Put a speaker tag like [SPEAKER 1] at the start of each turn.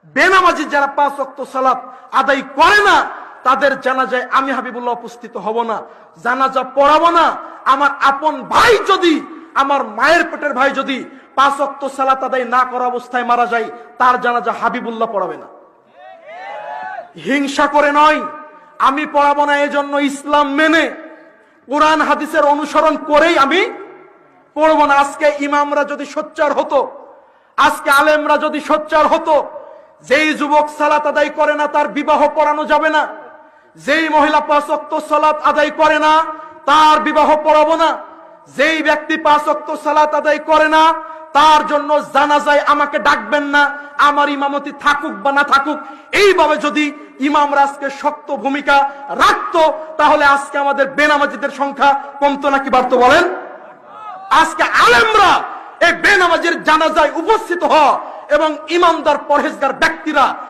[SPEAKER 1] বেনামাজি যারা 5 ওয়াক্ত সালাত আদায় করে না তাদের জানাজায় আমি হাবিবুল্লাহ উপস্থিত হব না, জানাজা পড়াবো না। আমার আপন ভাই যদি, আমার মায়ের পেটের ভাই যদি 5 ওয়াক্ত সালাত আদায় না করা অবস্থায় মারা যায়, তার জানাজা হাবিবুল্লাহ পড়াবে না। হিংসা করে নয়, আমি পড়াবো না, এজন্য ইসলাম মেনে কোরআন হাদিসের অনুসরণ করেই আমি পড়বো না। আজকে ইমামরা যদি সোচ্চার হতো, আজকে আলেমরা যদি সোচ্চার হতো, যেই যুবক সালাত আদায় করে না তার বিবাহ পড়ানো যাবে না, যেই মহিলা 5 ওয়াক্ত সালাত আদায় করে না তার বিবাহ পড়াবো না, যেই ব্যক্তি 5 ওয়াক্ত সালাত আদায় করে না তার জন্য জানাজায় আমাকে ডাকবেন না, আমার ইমামতি থাকুক বা না থাকুক। এইভাবে যদি ইমামরা আজকে শক্ত ভূমিকা রাখতো, তাহলে আজকে আমাদের বেনামাজিদের সংখ্যা কমতো নাকি বাড়তো বলেন? আজকে আলেমরা এই বেনামাজির জানাজায় উপস্থিত হওয়া এবং ইমানদার পরহেজগার ব্যক্তিরা